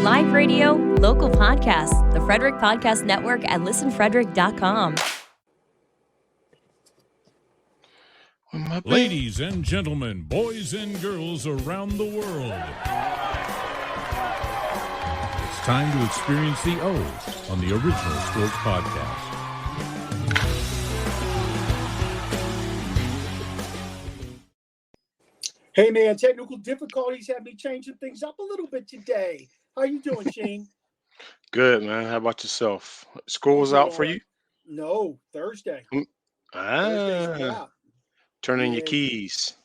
live radio, local podcasts, the Frederick Podcast Network at listenfrederick.com. Ladies and gentlemen, boys and girls around the world, it's time to experience the O on the Original Sports Podcast. Hey man, technical difficulties have me changing things up a little bit today. How you doing, Shane? Good, man. How about yourself? School's out for you? No, Thursday. Thursday's a wrap. Turn in your keys.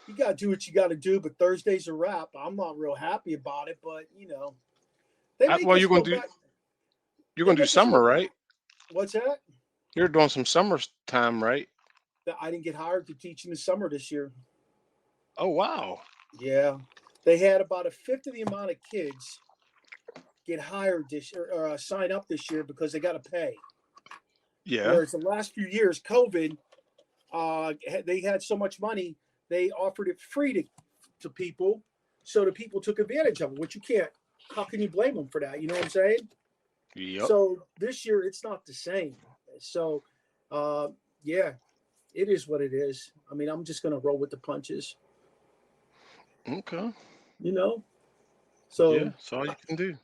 You got to do what you got to do, but Thursday's a wrap. I'm not real happy about it, but, you know. Well, you're going to do summer, right? What's that? You're doing some summer time, right? I didn't get hired to teach in the summer this year. Oh, wow. Yeah. They had about a fifth of the amount of kids get hired this year, or sign up this year because they got to pay. Yeah. Whereas the last few years, COVID, they had so much money, they offered it free to people, so the people took advantage of it, which you can't. How can you blame them for that? You know what I'm saying? Yep. So this year, it's not the same. So, yeah, it is what it is. I mean, I'm just going to roll with the punches. Okay. You know? So yeah, that's all you can do.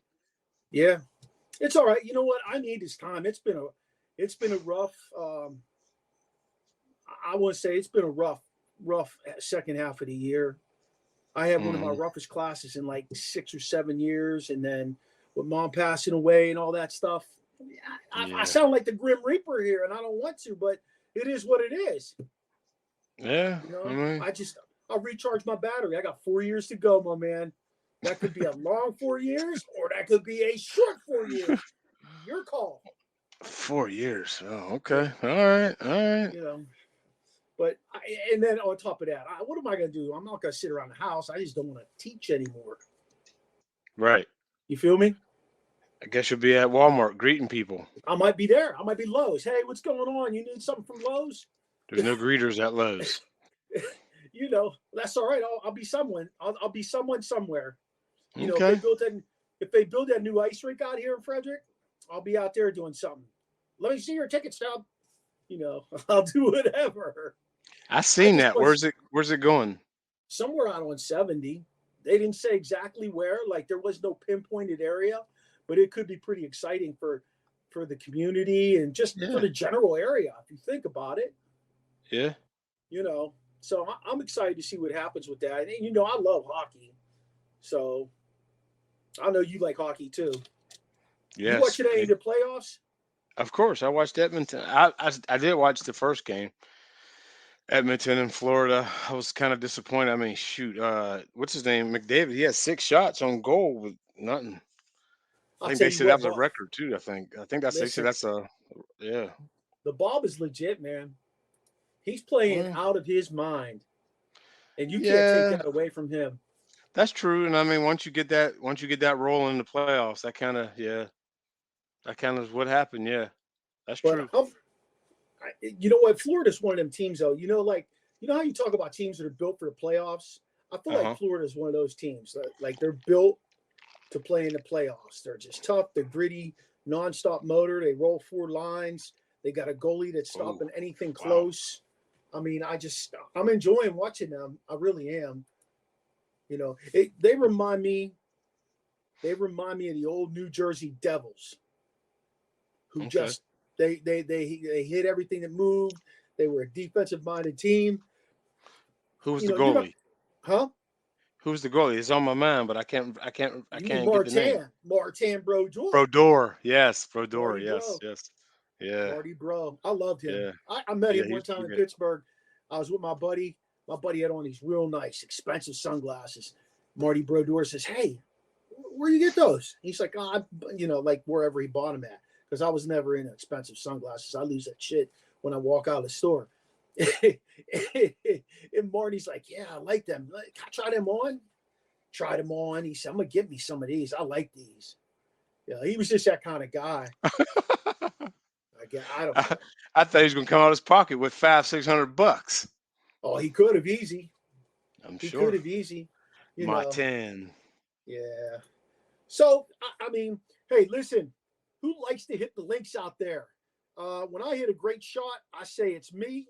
Yeah. It's all right. You know what? I need this time. It's been a rough I want to say it's been a rough second half of the year. I had one of my roughest classes in like 6 or 7 years, and then with mom passing away and all that stuff. I sound like the Grim Reaper here, and I don't want to, but it is what it is. Yeah. You know, I'll recharge my battery. I got 4 years to go, my man. That could be a long 4 years, or that could be a short 4 years. Your call. 4 years. Oh, okay. All right. You know, but and then on top of that, what am I going to do? I'm not going to sit around the house. I just don't want to teach anymore. Right. You feel me? I guess you'll be at Walmart greeting people. I might be there. I might be Lowe's. Hey, what's going on? You need something from Lowe's? There's no greeters at Lowe's. You know, that's all right. I'll be someone. I'll be someone somewhere. You know, okay. if they build that new ice rink out here in Frederick, I'll be out there doing something. Let me see your ticket stub. You know, I'll do whatever. I've seen that. Where's it going? Somewhere out on 70. They didn't say exactly where. Like there was no pinpointed area, but it could be pretty exciting for the community and just for the general area if you think about it. Yeah. You know, so I'm excited to see what happens with that. And you know, I love hockey, so I know you like hockey too. Yes. You watching any of the playoffs? Of course, I watched Edmonton. I did watch the first game, Edmonton in Florida. I was kind of disappointed. I mean, shoot, what's his name? McDavid. He had 6 shots on goal with nothing. I think they said that was a record too. I think they said that's a The Bob is legit, man. He's playing out of his mind, and you can't take that away from him. That's true, and I mean, once you get that role in the playoffs, that kind of is what happened. Yeah, that's true. You know what? Florida's one of them teams, though. You know how you talk about teams that are built for the playoffs. I feel like Florida's one of those teams. Like they're built to play in the playoffs. They're just tough. They're gritty, nonstop motor. They roll 4 lines. They got a goalie that's stopping anything close. I mean, I'm enjoying watching them. I really am. You know, they remind me of the old New Jersey Devils, who just they hit everything that moved. They were a defensive-minded team. Who's the goalie? Who's the goalie? It's on my mind, but I can't get the name. Martin Brodeur. Brodeur, yes. Brodeur, yes. Yeah. Marty Bro. I loved him. Yeah. I met him one time in Pittsburgh. I was with my buddy. My buddy had on these real nice, expensive sunglasses. Marty Brodeur says, "Hey, where you get those?" He's like, like wherever he bought them at. Because I was never into expensive sunglasses. I lose that shit when I walk out of the store. And Marty's like, "Yeah, I like them. Can I try them on?" Tried them on. He said, "I'm going to get me some of these. I like these." Yeah, he was just that kind of guy. I don't know. I thought he was going to come out of his pocket with $500-600. Oh, he could have easy. I'm he sure. He could have easy. Martin. Yeah. So, I mean, hey, listen, who likes to hit the links out there? When I hit a great shot, I say it's me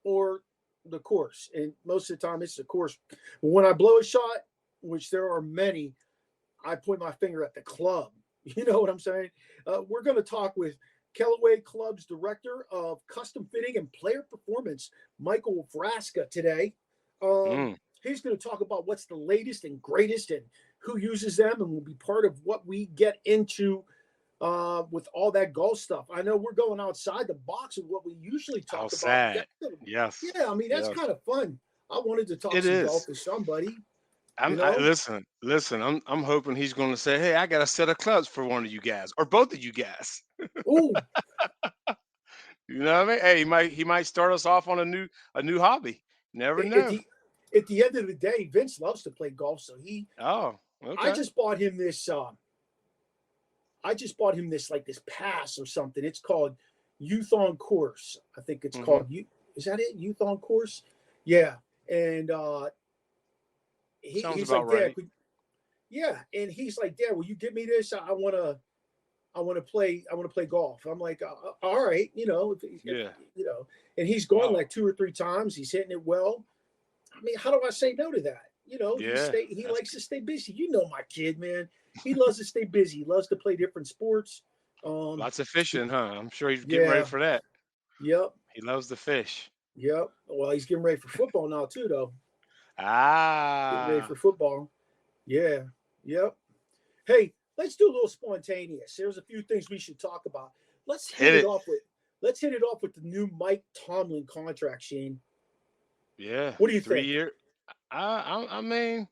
or the course. And most of the time, it's the course. When I blow a shot, which there are many, I point my finger at the club. You know what I'm saying? We're going to talk with Callaway Club's Director of Custom Fitting and Player Performance, Michael Vraska, today. He's going to talk about what's the latest and greatest and who uses them, and will be part of what we get into with all that golf stuff. I know we're going outside the box of what we usually talk outside. about. Yes. Yeah, I mean, that's kind of fun. I wanted to talk some golf with somebody. Listen. I'm hoping he's going to say, "Hey, I got a set of clubs for one of you guys, or both of you guys." Ooh, You know what I mean? Hey, he might start us off on a new hobby. Never know. At the end of the day, Vince loves to play golf, so he. Oh, okay. I just bought him this. Like this pass or something. It's called Youth on Course. I think it's called you. Is that it? Youth on Course? Yeah. And he's like, right. Dad, and he's like, Dad, will you give me this? I want to play golf. I'm like, all right, and he's gone like 2 or 3 times. He's hitting it well. I mean, how do I say no to that? He likes to stay busy. You know, my kid, man, he loves to stay busy. He loves to play different sports. Lots of fishing, huh? I'm sure he's getting ready for that. Yep. He loves to fish. Yep. Well, he's getting ready for football now too, though. Getting ready for football. Yeah. Yep. Hey, let's do a little spontaneous. There's a few things we should talk about. Let's hit it off with the new Mike Tomlin contract, Shane. Yeah. What do you 3 think? year. I mean,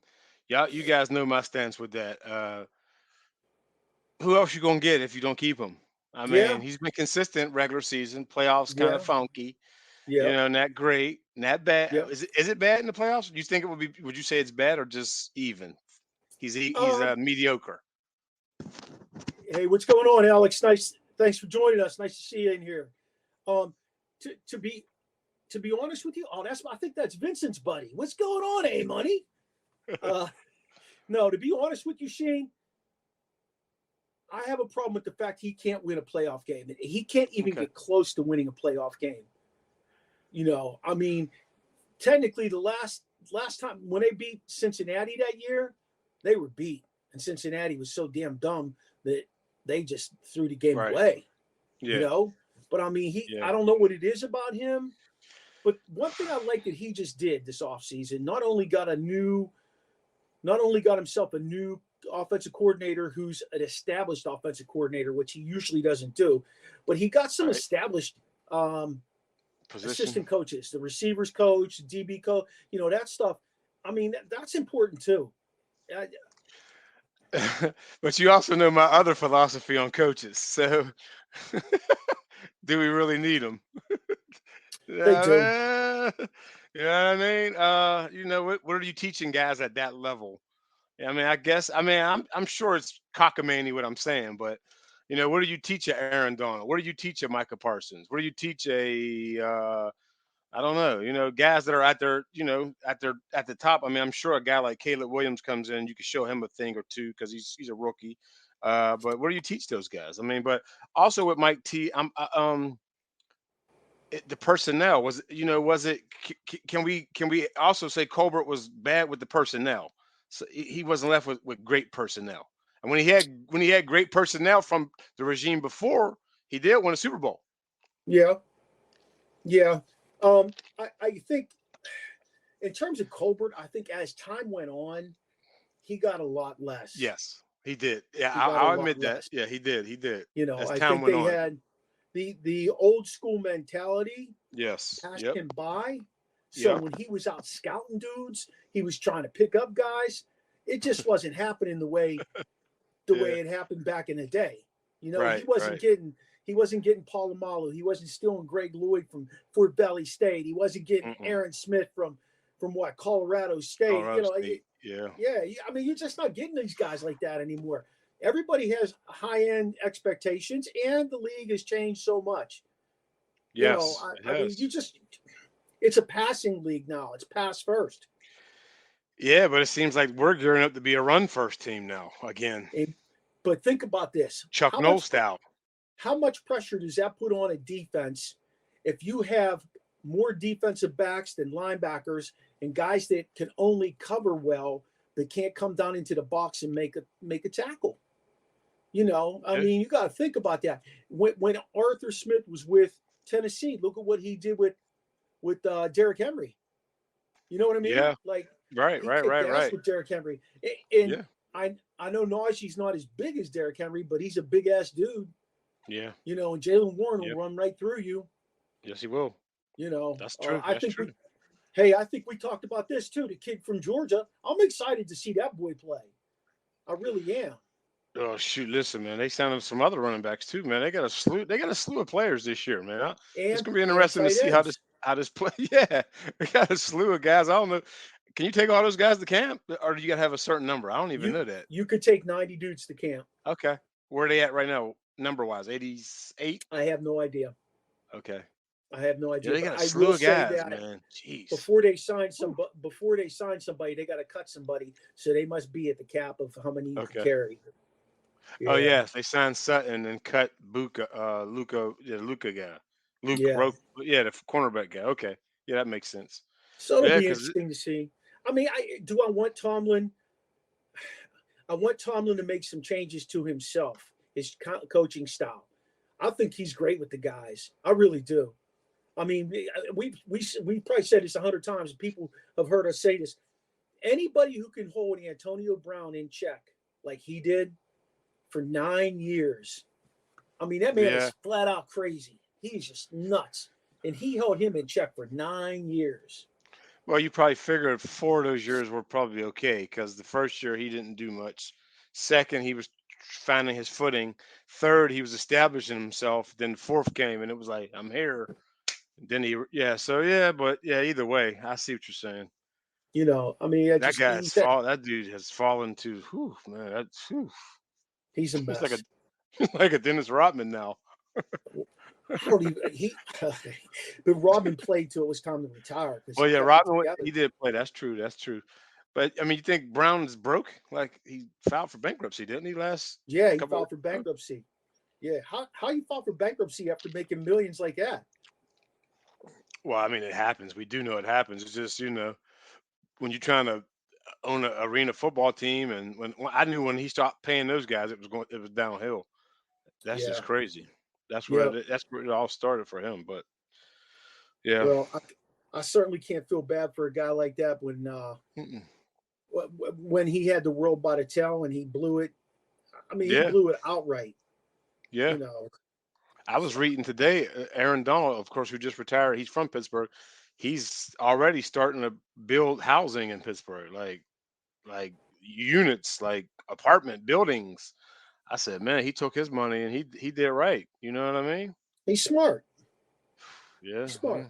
you guys know my stance with that. Who else you gonna get if you don't keep him? I mean, he's been consistent regular season, playoffs kind of funky. Yeah. Not great, not bad. Yeah. Is it bad in the playoffs? Do you think it would be? Would you say it's bad or just even? He's mediocre. Hey, what's going on, Alex? Nice. Thanks for joining us. Nice to see you in here. To be honest with you, I think that's Vincent's buddy. What's going on, Money? No, to be honest with you, Shane, I have a problem with the fact he can't win a playoff game. He can't even get close to winning a playoff game. I mean, technically the last time when they beat Cincinnati that year, they were beat. And Cincinnati was so damn dumb that they just threw the game away. Yeah. But I mean, I don't know what it is about him. But one thing I like that he just did this offseason, not only got himself a new offensive coordinator who's an established offensive coordinator, which he usually doesn't do, but he got some established assistant coaches, the receivers coach, DB coach, that stuff. I mean, that's important too. But you also know my other philosophy on coaches. So do we really need them? They do. You know what I mean? What are you teaching guys at that level? I mean, I'm sure it's cockamamie what I'm saying, but what do you teach a Aaron Donald? What do you teach a Micah Parsons? What do you teach a I don't know, guys that are at the top. I mean, I'm sure a guy like Caleb Williams comes in, you can show him a thing or two because he's a rookie. But what do you teach those guys? I mean, but also with Mike T, the personnel was it? Can we also say Colbert was bad with the personnel? So he wasn't left with great personnel. And when he had great personnel from the regime before, he did win a Super Bowl. Yeah. I think in terms of Colbert, I think as time went on, he got a lot less. Yes, he did. Yeah, I'll admit that. Yeah, he did. As I think they had the old school mentality. Yes. Passed him by. So when he was out scouting dudes, he was trying to pick up guys. It just wasn't happening the way it happened back in the day. He wasn't getting Polamalu. He wasn't stealing Greg Lloyd from Fort Valley State. He wasn't getting Aaron Smith from what, Colorado State. Yeah. I mean, you're just not getting these guys like that anymore. Everybody has high-end expectations, and the league has changed so much. Yes. I mean, it's a passing league now. It's pass first. Yeah, but it seems like we're gearing up to be a run first team now again, But think about this: Chuck Noll style. how much pressure does that put on a defense if you have more defensive backs than linebackers and guys that can only cover well but can't come down into the box and make a tackle? I Yeah, mean, you got to think about that. When Arthur Smith was with Tennessee, look at what he did with Derrick Henry. You know what I mean? yeah, Like right, he right, kicked right, ass right. with Derrick Henry. And Yeah, I know Najee's not as big as Derrick Henry, but he's a big ass dude. yeah, And Jalen Warren will yeah. run right through you. Yes, he will. That's true. I That's think true. I think we talked about this too. The kid from Georgia. I'm excited to see that boy play. I really am. Oh shoot! Listen, man, they signed up some other running backs too, man. They got a slew. They got a slew of players this year, man. It's gonna be And interesting to tight see how ends. this play. Yeah, they got a slew of guys. I don't know. Can you take all those guys to camp, or do you got to have a certain number? I don't even You know that. you could take 90 dudes to camp. Okay, where are they at right now, number wise? 88. I have no idea. Okay. I have no Yeah, idea. they But got a I will slew of say guys, that man. Jeez. Whew. before they sign somebody, they got to cut somebody. So they must be at the cap of how many you can Okay. carry. Oh Yeah. yes, they signed Sutton and cut Luca, yeah, Luca guy, Luke Yeah. Roke, yeah, the cornerback guy. Okay, yeah, that makes sense. So it'll Yeah, be because interesting to see. I mean, I want Tomlin. I want Tomlin to make some changes to himself, his coaching style. I think he's great with the guys. I really do. I mean, we probably said this 100 times. People have heard us say this. Anybody who can hold Antonio Brown in check like he did for 9 years. I mean, that man yeah, is flat out crazy. He's just nuts. And he held him in check for 9 years. well, you probably figured 4 of those years were probably okay because the first year he didn't do much. Second, he was finding his footing. Third, he was establishing himself. Then the fourth came, and it was like, I'm here. Then yeah, so yeah, but yeah, either way, I see what you're saying. I mean, That guy's fall. That dude has fallen to, whew, man. That's whew. he's a He's like a mess. like a Dennis Rodman now. I don't even but Robin played till it was time to retire because Well, he yeah, kept it Rodman, together. he did play. That's true. That's true. But I mean, you think Brown's broke? Like he filed for bankruptcy, didn't he? Last Yeah, he couple. filed for bankruptcy. Yeah, how you file for bankruptcy after making millions like that? Well, I mean, it happens. We do know it happens. It's just when you're trying to own an arena football team, and when I knew when he stopped paying those guys, it was downhill. That's Yeah, just crazy. yeah. That's where it all started for him. But yeah, Well, I certainly can't feel bad for a guy like that Mm-mm. when he had the world by the tail and he blew it. I mean, he Yeah, blew it outright. yeah. You know, I was so reading today, Aaron Donald, of course, who just retired. He's from Pittsburgh. He's already starting to build housing in Pittsburgh, like units, like apartment buildings. I said, man, he took his money and he did right. You know what I mean? he's smart. Yeah. He's smart.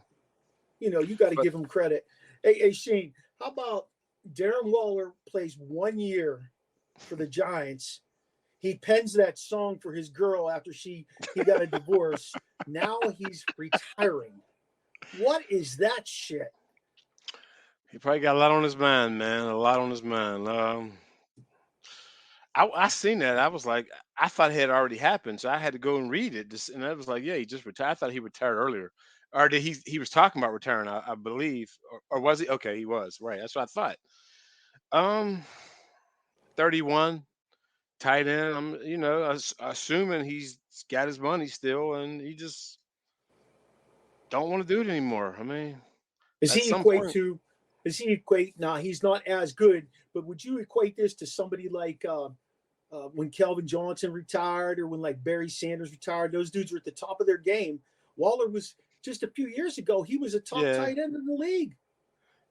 Yeah. You got to But give him credit. Hey, Shane, how about Darren Waller plays 1 year for the Giants? He pens that song for his girl after he got a divorce. Now he's retiring. What is that shit? he probably got a lot on his mind, man. A lot on his mind. I seen that. I was like, I thought it had already happened, so I had to go and read it. And I was like, yeah, he just retired. I thought he retired earlier, or did he was talking about retiring? I believe, or was he? Okay, he was right. That's what I thought. Um, 31, tight end. I'm, assuming he's got his money still, and he just don't want to do it anymore. I mean, Does at he some equate point, to? Does he equate? Now he's not as good, but would you equate this to somebody like when Kelvin Johnson retired, or when like Barry Sanders retired? Those dudes were at the top of their game. Waller was just a few years ago. He was a top yeah, tight end in the league.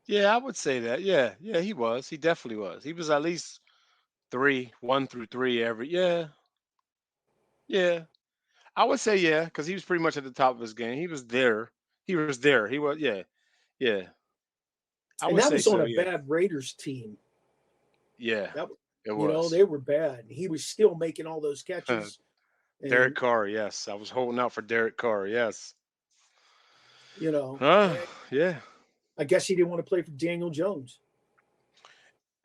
yeah, I would say that. Yeah, yeah, he was. He definitely was. He was at least three, 1 through 3 every. Yeah, yeah. I would say yeah, because he was pretty much at the top of his game. He was there. He was there. He was, yeah, yeah. I And would that say was on so. a Yeah, bad Raiders team. yeah. That It was. they were bad. He was still making all those catches, Derek and Carr. Yes, I was holding out for Derek Carr. Yes. you know, Uh, and yeah. I guess he didn't want to play for Daniel Jones.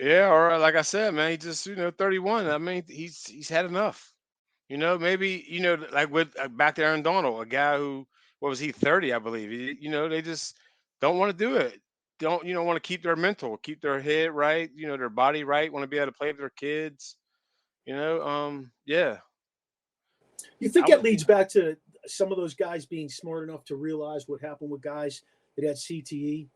Yeah, or like I said, man, he just 31. I mean, he's had enough. Maybe like with back to Aaron Donald, a guy who what was he 30, I believe. They just don't want to do it. Don't want to keep their mental, keep their head right, their body right. Want to be able to play with their kids. Yeah, You think I that would. leads back to some of those guys being smart enough to realize what happened with guys that had CTE?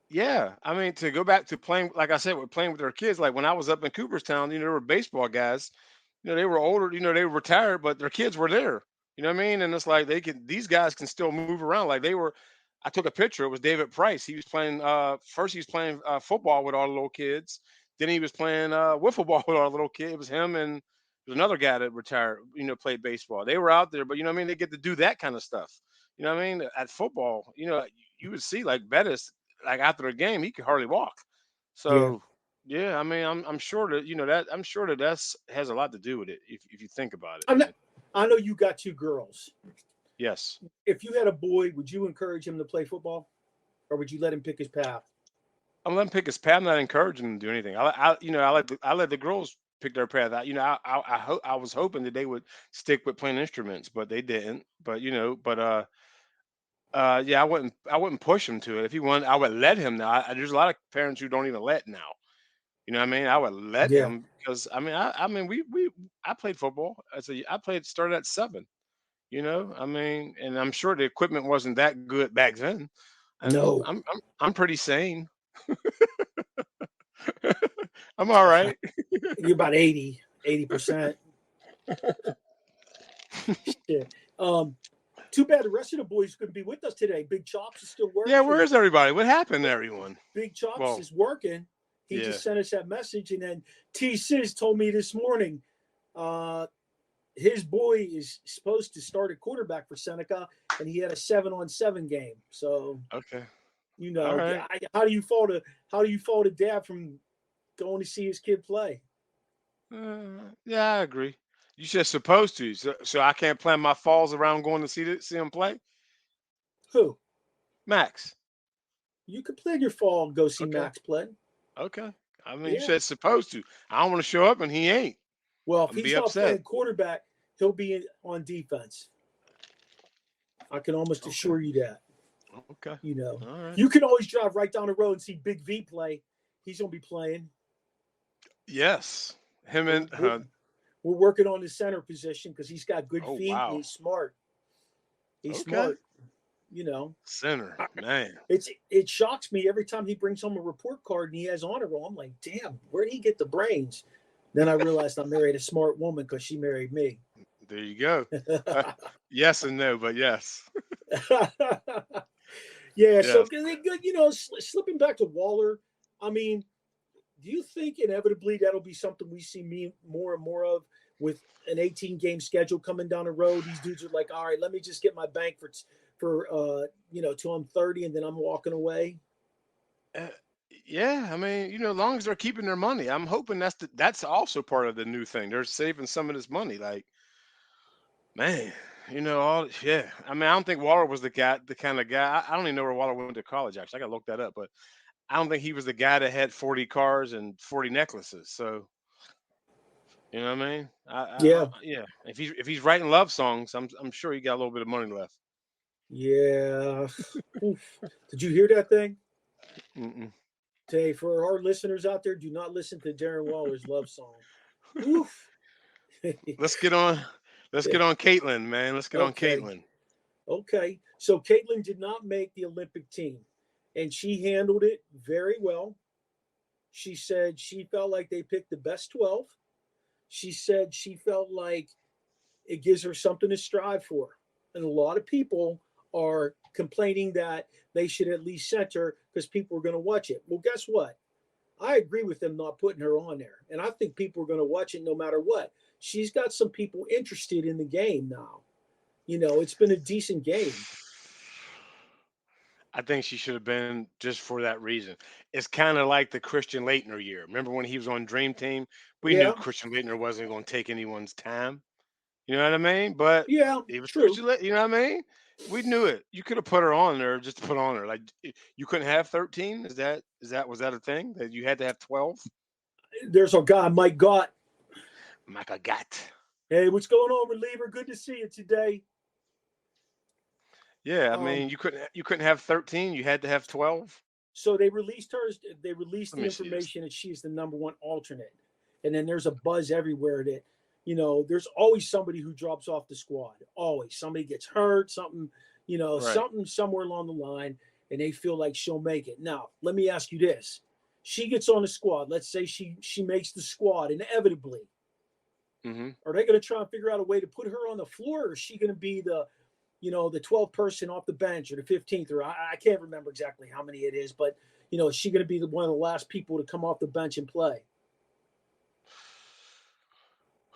Yeah, I mean, to go back to playing, like I said, with playing with their kids. Like when I was up in Cooperstown, there were baseball guys. They were older. They were retired, but their kids were there. You know what I mean? And it's like these guys can still move around. Like they were. I took a picture. It was David Price. He was playing. First, he was playing football with all the little kids. Then he was playing wiffle ball with all the little kids. It was him and there's another guy that retired. Played baseball. They were out there, but what I mean, they get to do that kind of stuff. You know what I mean? At football, you would see like Bettis like after the game, he could hardly walk. Yeah. So yeah, I mean, I'm sure that I'm sure that that's has a lot to do with it if you think about it, I'm not, man. I know you got two girls. Yes, If you had a boy, would you encourage him to play football, or would you let him pick his path? I'm letting pick his path. I'm not encouraging him to do anything. I let the girls pick their path. I was hoping that they would stick with playing instruments, but they didn't. Yeah, I wouldn't push him to it. If he wanted, I would let him. Now, there's a lot of parents who don't even let now. You know what I mean? I would let Yeah. him because I mean I played football I played started at 7. I mean, and I'm sure the equipment wasn't that good back then, and No. I'm pretty sane. I'm all right. You're about 80%. Shit. Too bad the rest of the boys couldn't be with us today. Big Chops is still Yeah, working. where is everybody? What happened to everyone? Big Chops Well, is working. He yeah. just sent us that message, and then T. Sis told me this morning his boy is supposed to start at quarterback for Seneca, and he had a 7-on-7 game. So Okay. All right. how do you fault a dad from going to see his kid play? Yeah, I agree. You said supposed to, so I can't plan my falls around going to see him play. Who? Max. You could plan your fall and go see Okay. Max play. Okay. I mean, you Yeah. said supposed to. I don't want to show up and he ain't. Well, if I'm he's be not upset. playing quarterback, he'll be on defense. I can almost Okay. assure you that. Okay. All right. You can always drive right down the road and see Big V play. He's going to be playing. Yes. Him We're, and we're, we're working on the center position because he's got good oh feet and wow. he's smart. He's Okay. smart. You know, Center, man. it shocks me every time he brings home a report card and he has honor roll. I'm like, damn, where did he get the brains? Then I realized I married a smart woman because she married me. There you go. Yes and no, but yes. Yeah, so Yes. good. Slipping back to Waller. I mean, do you think inevitably that'll be something we see more and more of with an 18-game schedule coming down the road? These dudes are like, all right, let me just get my bank till I'm 30 and then I'm walking away. Uh, yeah, I mean, as long as they're keeping their money, I'm hoping that's also part of the new thing. They're saving some of this money. Like, man, all yeah. I mean, I don't think Waller was the kind of guy. I don't even know where Waller went to college. Actually, I gotta look that up. But I don't think he was the guy that had 40 cars and 40 necklaces. So you know what I mean? Yeah, Yeah. If he's writing love songs, I'm sure he got a little bit of money left. yeah. Oof. Did you hear that thing? Mm-mm. Today, for our listeners out there, do not listen to Darren Waller's love song. Oof. Let's get on. Let's get on Caitlin, man. Let's get on Okay. Caitlin. Okay. So Caitlin did not make the Olympic team, and she handled it very well. She said she felt like they picked the best 12. She said she felt like it gives her something to strive for. And a lot of people are complaining that they should at least center because people are going to watch it. Well, guess what? I agree with them not putting her on there. And I think people are going to watch it no matter what. She's got some people interested in the game now. It's been a decent game. I think she should have been just for that reason. It's kind of like the Christian Leitner year. Remember when he was on Dream Team? We knew Yeah. Christian Leitner wasn't going to take anyone's time. You know what I mean? But Yeah. he was True. Christian Leitner. You know what I mean? We knew it. You could have put her on there just to put on her. Like you couldn't have 13. Was that a thing that you had to have 12? There's our guy, Mike Gott. Michael got. Hey, what's going on, reliever? Good to see you today. Yeah, I mean you couldn't have 13. You had to have 12. So they released her. They released the Let me see this. information that she's the number one alternate, and then there's a buzz everywhere that there's always somebody who drops off the squad. Always somebody gets hurt, something Right. something somewhere along the line, and they feel like she'll make it. Now, let me ask you this: she gets on the squad. Let's say she makes the squad inevitably. Mm-hmm. Are they going to try and figure out a way to put her on the floor, or is she going to be the 12th person off the bench or the 15th, or I can't remember exactly how many it is, but, is she going to be one of the last people to come off the bench and play?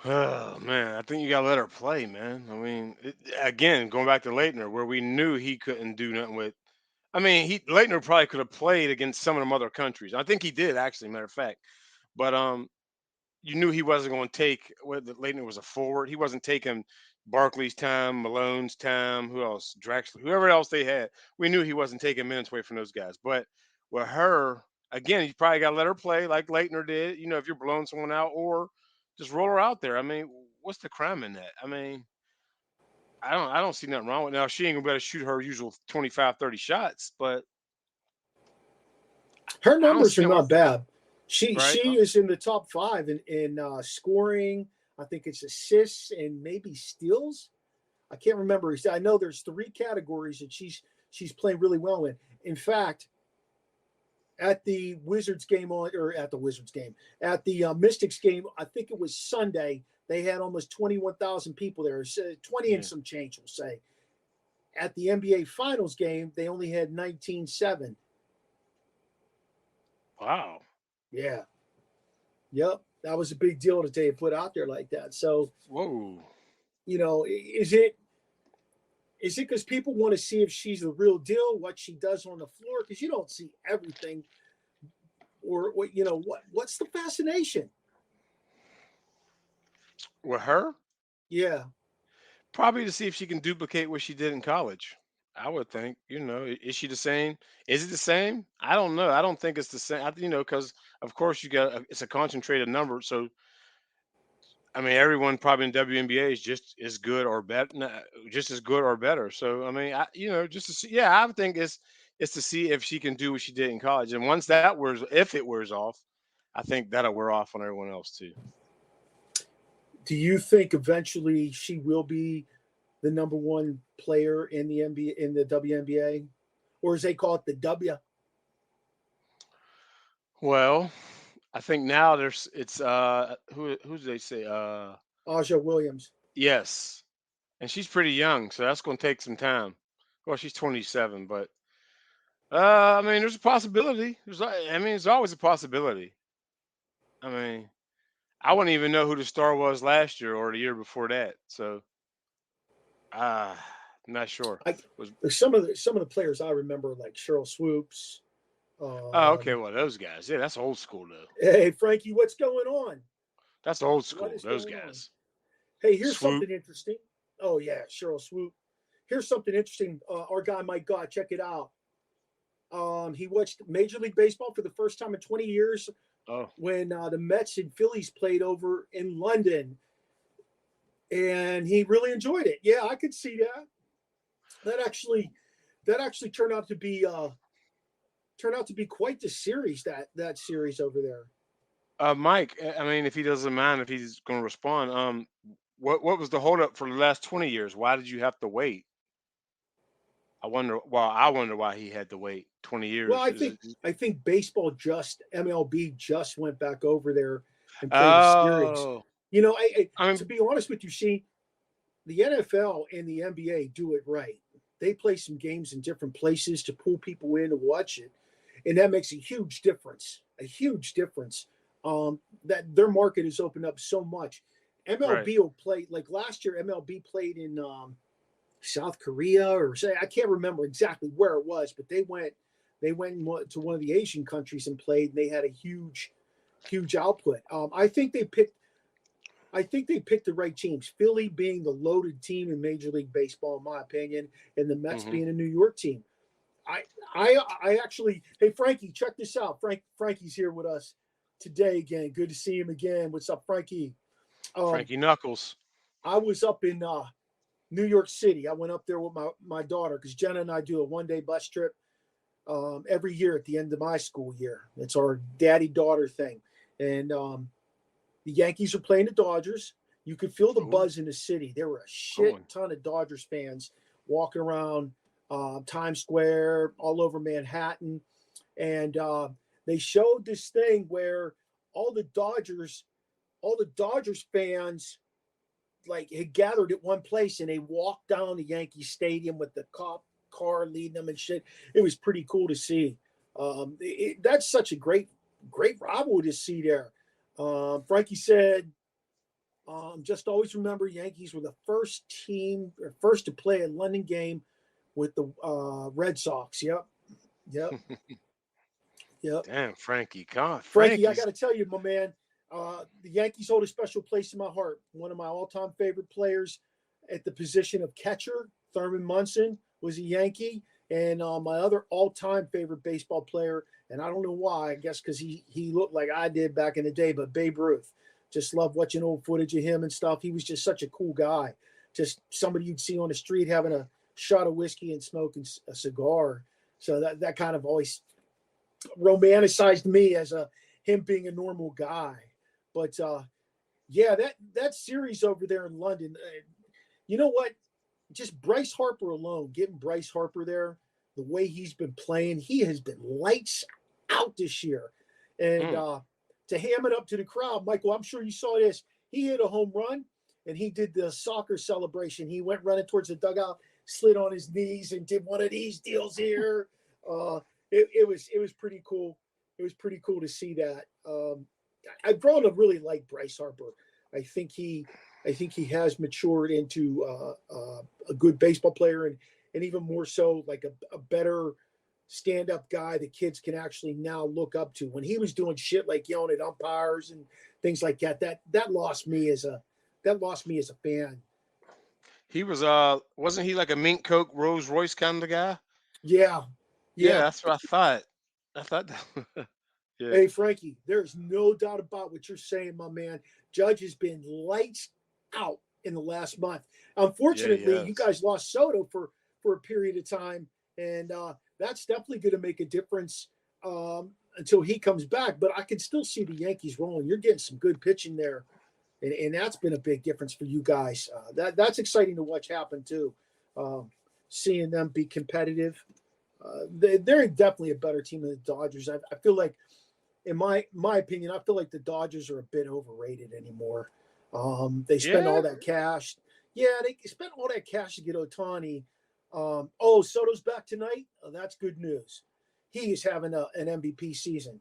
Oh man, I think you gotta let her play, man. I mean, again, going back to Leitner, where we knew he couldn't do nothing with. I mean, Leitner probably could have played against some of them other countries. I think he did actually, matter of fact. But you knew he wasn't going to take. Leitner was a forward. He wasn't taking Barkley's time, Malone's time. Who else? Draxler, whoever else they had. We knew he wasn't taking minutes away from those guys. But with her, again, you probably got to let her play like Leitner did. If you're blowing someone out, or just roll her out there. I mean, what's the crime in that? I mean, I don't see nothing wrong with it. Now. She ain't gonna be able to shoot her usual 25, 30 shots, but Her I don't numbers see are her, not bad. She right? is in the top 5 in scoring. I think it's assists and maybe steals. I can't remember. I know there's 3 categories that she's playing really well in. In fact, at the Wizards game at the Mystics game, I think it was Sunday, they had almost 21,000 people there. 20 and some change, we'll say. At the NBA Finals game, they only had 19,700. Wow. Yeah. Yep. That was a big deal that they put out there like that. So, Whoa. is it because people want to see if she's the real deal, what she does on the floor? Because you don't see everything, or what's the fascination? With her? Yeah. Probably to see if she can duplicate what she did in college. I would think, is she the same? Is it the same? I don't know. I don't think it's the same. Because of course it's a concentrated number. So, I mean, everyone probably in WNBA is just as good or better, just as good or better. So, I mean, just to see, yeah, I would think it's to see if she can do what she did in college. And once if it wears off, I think that'll wear off on everyone else too. Do you think eventually she will be the number one player in the NBA, in the WNBA, or as they call it, the W? Well, I think now it's who do they say? Aja Williams. Yes. And she's pretty young, so that's gonna take some time. Well, she's 27, but I mean there's a possibility. There's always a possibility. I mean, I wouldn't even know who the star was last year or the year before that. So I'm not sure. Some of the players I remember, like Cheryl Swoops. Oh, okay. Well, those guys. Yeah, that's old school though. Hey, Frankie, what's going on? That's old school. What is Those going on? guys. Hey, here's Swoop. something interesting. Oh yeah, Cheryl Swoop. Here's something interesting. Our guy Mike Gott, check it out. He watched Major League Baseball for the first time in 20 years when the Mets and Phillies played over in London, and he really enjoyed it. Yeah, I could see that. That actually turned out to be quite the series, that series over there. Mike, I mean, if he doesn't mind, if he's going to respond, what was the holdup for the last 20 years? Why did you have to wait? I wonder why he had to wait 20 years. Well, I think MLB just went back over there and played a series. I mean, to be honest with you, the NFL and the NBA do it right. They play some games in different places to pull people in to watch it, and that makes a huge difference. That their market has opened up so much. MLB will play, like last year. MLB played in South Korea, or I can't remember exactly where it was, but they went to one of the Asian countries and played, and they had a huge output. I think I think they picked the right teams. Philly being the loaded team in Major League Baseball, in my opinion, and the Mets being a New York team. I actually, hey Frankie, check this out. Frankie's here with us today again. Good to see him again. What's up, Frankie? Frankie Knuckles. I was up in New York City. I went up there with my daughter because Jenna and I do a one-day bus trip every year at the end of my school year. It's our daddy-daughter thing. And the Yankees are playing the Dodgers. You could feel the buzz in the city. There were a shit ton of Dodgers fans walking around Times Square, all over Manhattan. And they showed this thing where all the Dodgers fans like had gathered at one place and they walked down the Yankee Stadium with the cop car leading them and shit. It was pretty cool to see. That's such a great rivalry to see there. Frankie said, just always remember Yankees were the first to play a London game with the Red Sox. Yep. Damn, Frankie. God, Frankie, I got to tell you, my man, the Yankees hold a special place in my heart. One of my all-time favorite players at the position of catcher, Thurman Munson, was a Yankee. And my other all-time favorite baseball player, and I don't know why, I guess because he looked like I did back in the day, but Babe Ruth. Just love watching old footage of him and stuff. He was just such a cool guy. Just somebody you'd see on the street having a shot of whiskey and smoking a cigar. So that kind of always romanticized me as him being a normal guy. But yeah, that series over there in London, you know what? Just Bryce Harper alone, getting Bryce Harper there, the way he's been playing, he has been lights out this year. And to ham it up to the crowd, Michael, I'm sure you saw this. He hit a home run and he did the soccer celebration. He went running towards the dugout, slid on his knees and did one of these deals here. It was pretty cool. It was pretty cool to see that. I've grown to really like Bryce Harper. I think he has matured into a good baseball player and even more so like a better stand-up guy that kids can actually now look up to. When he was doing shit like yelling at umpires and things like that lost me as a fan. He was wasn't he like a mink coat Rolls Royce kind of guy? Yeah, that's what I thought. Yeah. Hey Frankie, there's no doubt about what you're saying, my man. Judge has been lights out in the last month. Unfortunately, you guys lost Soto for a period of time, and that's definitely going to make a difference until he comes back. But I can still see the Yankees rolling. You're getting some good pitching there, and that's been a big difference for you guys. That's exciting to watch happen too. Seeing them be competitive. They're definitely a better team than the Dodgers. I feel like, in my opinion, I feel like the Dodgers are a bit overrated anymore. They spend all that cash. Yeah, they spent all that cash to get Ohtani. Soto's back tonight. Oh, that's good news. He is having an MVP season.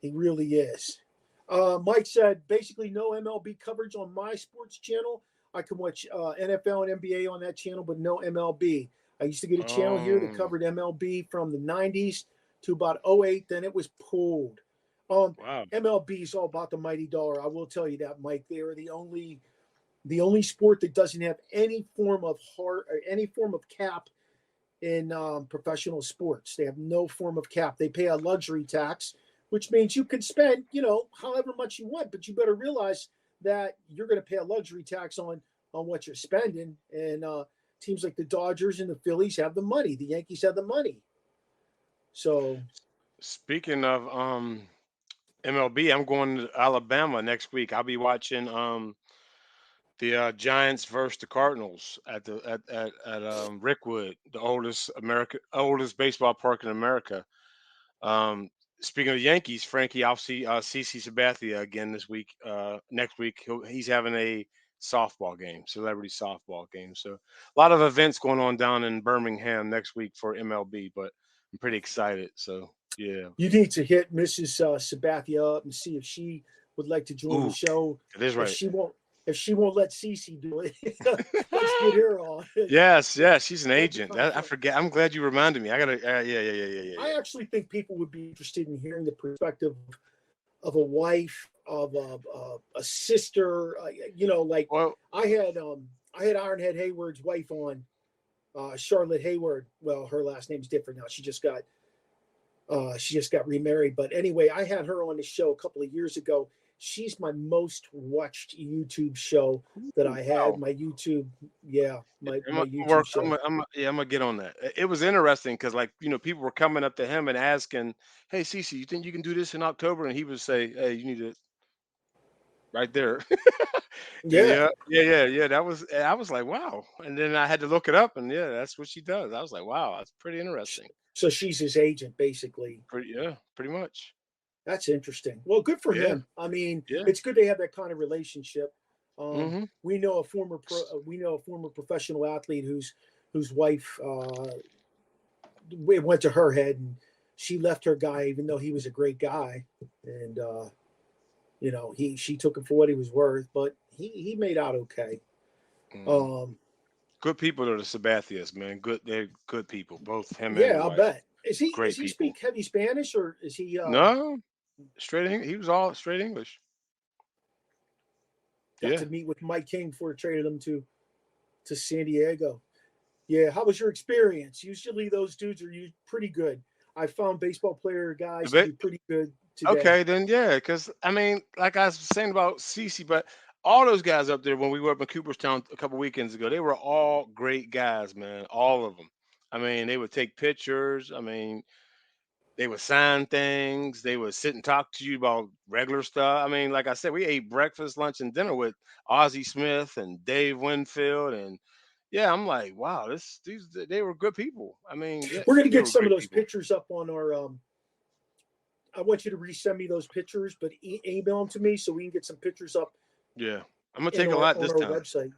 He really is. Mike said, basically no MLB coverage on my sports channel. I can watch NFL and NBA on that channel, but no MLB. I used to get a channel here that covered MLB from the 90s to about 2008. Then it was pulled. Wow. MLB is all about the mighty dollar. I will tell you that, Mike. They are the only sport that doesn't have any form of cap in professional sports. They have no form of cap. They pay a luxury tax, which means you can spend, however much you want, but you better realize that you're going to pay a luxury tax on what you're spending. And teams like the Dodgers and the Phillies have the money. The Yankees have the money. So, speaking of MLB, I'm going to Alabama next week. I'll be watching the Giants versus the Cardinals at Rickwood, the oldest baseball park in America. Speaking of Yankees, Frankie, I'll see CC Sabathia again this week. Next week, he's having a celebrity softball game. So a lot of events going on down in Birmingham next week for MLB, but I'm pretty excited. So yeah, you need to hit Mrs. Sabathia up and see if she would like to join the show. That is right. If she won't let Cece do it, let's get her on. Yes, she's an agent. I forget. I'm glad you reminded me. I gotta. Yeah. I actually think people would be interested in hearing the perspective of a wife of a sister. Like I had Ironhead Hayward's wife on, Charlotte Hayward. Well, her last name's different now. She just got remarried. But anyway, I had her on the show a couple of years ago. She's my most watched YouTube show that I had. Wow. My YouTube, my YouTube show. I'm gonna get on that. It was interesting because, like, people were coming up to him and asking, "Hey, Cece, you think you can do this in October?" And he would say, "Hey, you need to right there." Yeah. Yeah. I was like, wow. And then I had to look it up, and that's what she does. I was like, wow, that's pretty interesting. So she's his agent, basically. Pretty much. That's interesting. Well, good for him. I mean, it's good they have that kind of relationship. We know a former professional athlete whose wife went to her head, and she left her guy, even though he was a great guy, and she took him for what he was worth, but he made out okay. Good people are the Sabathias, man. They're good people, both him and his I'll wife. bet. Does he people. speak heavy Spanish, or is he? No, straight English. He was all straight English. Got to meet with Mike King before he traded him to San Diego. Yeah, how was your experience? Usually those dudes are pretty good. I found baseball player guys to be pretty good today. Okay, then because I mean, like I was saying about Cece, but all those guys up there when we were up in Cooperstown a couple weekends ago, they were all great guys, man. All of them. I mean, they would take pictures. I mean, they would sign things. They would sit and talk to you about regular stuff. I mean, like I said, we ate breakfast, lunch, and dinner with Ozzie Smith and Dave Winfield, and I'm like, wow, they were good people. I mean, we're gonna get some of those pictures up on our. I want you to resend me those pictures, but email them to me so we can get some pictures up. Yeah, I'm gonna take a lot this time. Website.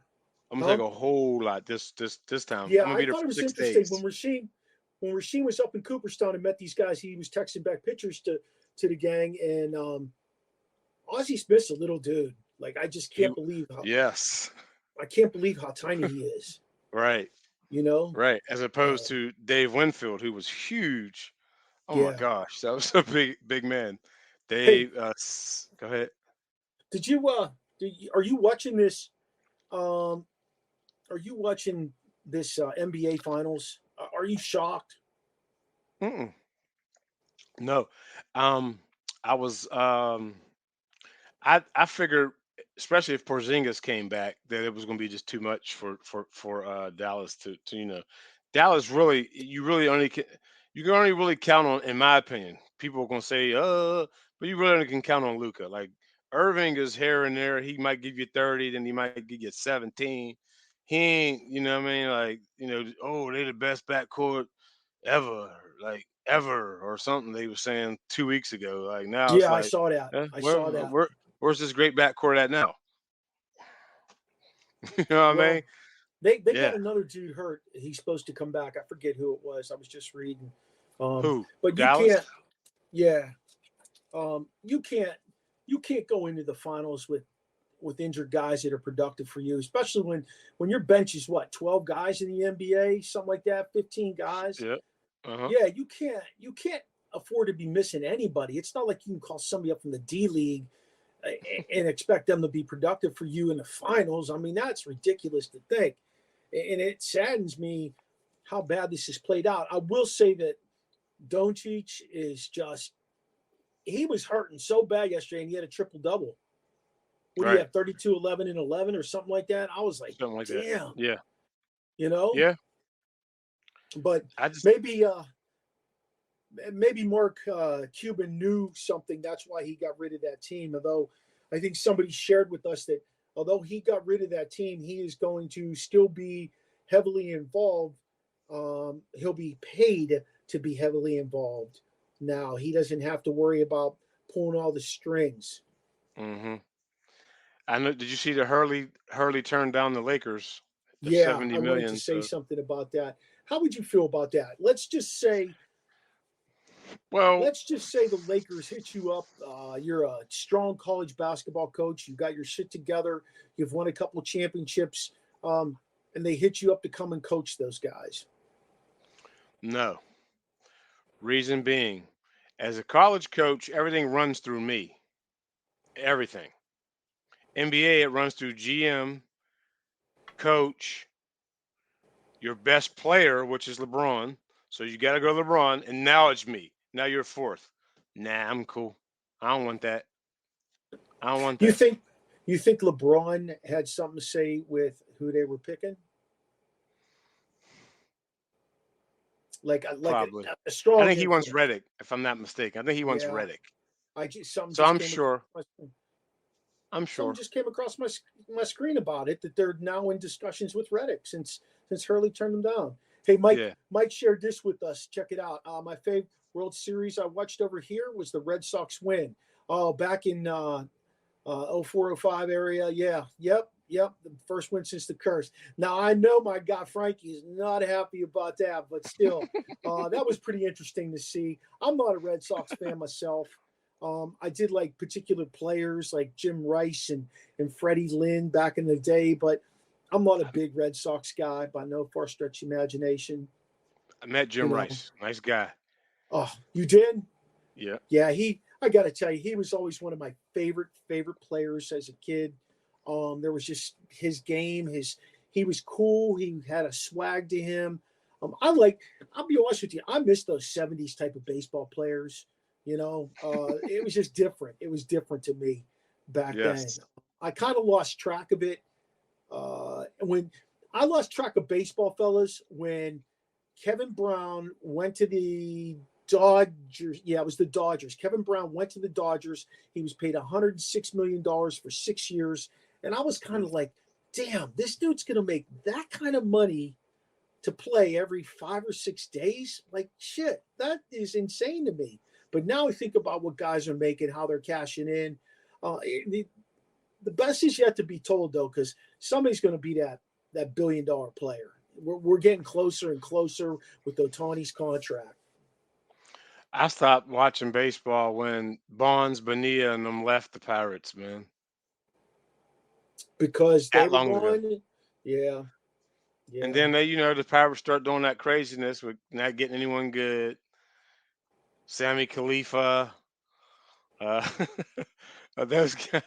I'm gonna take a whole lot this time. Yeah, I'm gonna be I thought it was interesting when Rasheem was up in Cooperstown and met these guys. He was texting back pictures to the gang, and Ozzie Smith's a little dude. Like, I just can't believe how. Yes. I can't believe how tiny he is. Right. Right. As opposed to Dave Winfield, who was huge. Oh my gosh, that was a big man. Dave, go ahead. Did you are you watching this? Are you watching this NBA finals? Are you shocked? No. I was I figured, especially if Porzingis came back, that it was going to be just too much for Dallas to Dallas really you can only really count on, in my opinion. People are going to say, but you really only can count on Luka. Like, Irving is here and there. He might give you 30, then he might give you 17. He ain't, you know what I mean? Like, they're the best backcourt ever, like ever, or something they were saying 2 weeks ago. Like, now it's like, I saw that. I saw that. Where's this great backcourt at now? You know what I mean? They got another dude hurt. He's supposed to come back. I forget who it was. I was just reading. Who? But Dallas? You can't. Yeah. You can't go into the finals with injured guys that are productive for you, especially when your bench is 12 guys in the NBA, something like that, 15 guys. Yeah. Yeah, you can't afford to be missing anybody. It's not like you can call somebody up from the D League and expect them to be productive for you in the finals. I mean, that's ridiculous to think. And it saddens me how bad this has played out. I will say that Doncic is just, he was hurting so bad yesterday, and he had a triple-double. What do you have, 32, 11, and 11 or something like that? I was like, something like damn. That. Yeah. Yeah. But maybe Mark Cuban knew something. That's why he got rid of that team. Although I think somebody shared with us that although he got rid of that team, he is going to still be heavily involved. He'll be paid to be heavily involved. Now he doesn't have to worry about pulling all the strings. Mm-hmm. I know. Did you see the Hurley turned down the Lakers? Yeah, 70 I million, wanted to say something about that. How would you feel about that? Let's just say the Lakers hit you up. You're a strong college basketball coach. You got your shit together. You've won a couple of championships, and they hit you up to come and coach those guys. No. Reason being, as a college coach, everything runs through me. everything. NBA, it runs through GM, coach, your best player, which is LeBron. So you got to go LeBron, and now it's me. Now you're fourth. Nah, I'm cool. I don't want that. I don't want that. You think LeBron had something to say with who they were picking? Probably. A strong. I think he wants influence. Reddick, if I'm not mistaken. I think he wants Reddick. I'm sure. Something just came across my screen about it, that they're now in discussions with Reddick since Hurley turned them down. Hey, Mike. Yeah. Mike shared this with us. Check it out. My favorite World Series I watched over here was the Red Sox win. Oh, back in 04-05 area. Yeah. Yep. The first win since the curse. Now, I know my guy Frankie is not happy about that, but still, that was pretty interesting to see. I'm not a Red Sox fan myself. I did like particular players like Jim Rice and Freddie Lynn back in the day, but I'm not a big Red Sox guy by no far stretch of imagination. I met Jim Rice. Nice guy. Oh, you did? Yeah. Yeah, I got to tell you, he was always one of my favorite players as a kid. There was just his game, he was cool. He had a swag to him. I'll be honest with you, I miss those 70s type of baseball players. It was just different. It was different to me back then. I kind of lost track of it. When I lost track of baseball, fellas, when Kevin Brown went to the Dodgers. Yeah, it was the Dodgers. Kevin Brown went to the Dodgers. He was paid $106 million for 6 years. And I was kind of like, damn, this dude's going to make that kind of money to play every 5 or 6 days? Like, shit, that is insane to me. But now I think about what guys are making, how they're cashing in. The best is yet to be told, though, because somebody's going to be that billion-dollar player. We're getting closer and closer with Ohtani's contract. I stopped watching baseball when Bonds, Bonilla, and them left the Pirates, man. Because they were gone? Yeah. And then the Pirates start doing that craziness with not getting anyone good. Sammy Khalifa, those guys.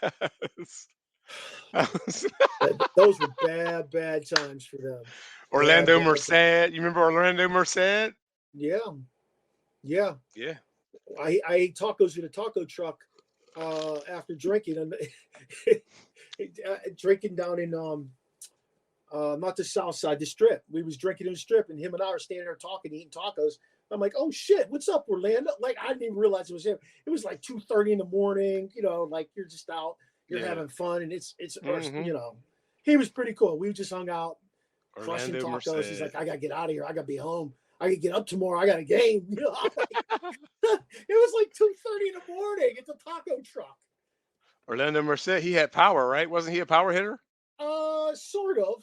Those were bad times for them. Orlando Merced. You remember Orlando Merced? Yeah. I ate tacos in a taco truck after drinking, and drinking down in not the South Side, the Strip. We was drinking in the Strip, and him and I are standing there talking, eating tacos. I'm like, oh shit, what's up, Orlando? Like, I didn't even realize it was him. It was like 2:30 in the morning. Like you're just out, you're having fun, and it's he was pretty cool. We just hung out, crushing tacos. He's like, I gotta get out of here. I gotta be home. I can get up tomorrow. I got a game. It was like 2:30 in the morning. It's a taco truck. Orlando Merced, he had power, right? Wasn't he a power hitter? Sort of.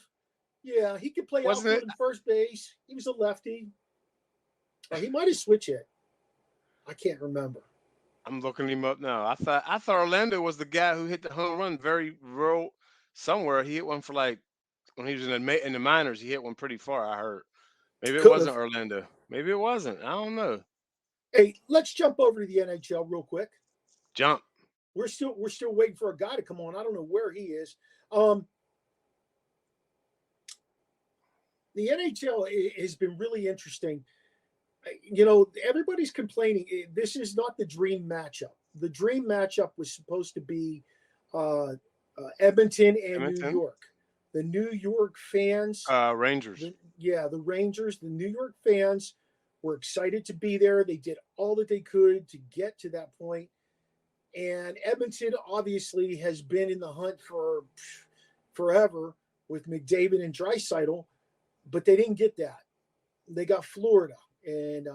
Yeah, he could play outfield and first base. He was a lefty. He might have switched it. I can't remember. I'm looking him up now. I thought Orlando was the guy who hit the home run very rural somewhere. He hit one for like when he was in the minors. He hit one pretty far. I heard. Maybe it wasn't Orlando. Maybe it wasn't. I don't know. Hey, let's jump over to the NHL real quick. Jump. We're still waiting for a guy to come on. I don't know where he is. The NHL has been really interesting. Everybody's complaining. This is not the dream matchup. The dream matchup was supposed to be Edmonton and New York. The New York fans. Rangers. The Rangers. The New York fans were excited to be there. They did all that they could to get to that point. And Edmonton obviously has been in the hunt for forever with McDavid and Draisaitl, but they didn't get that. They got Florida. And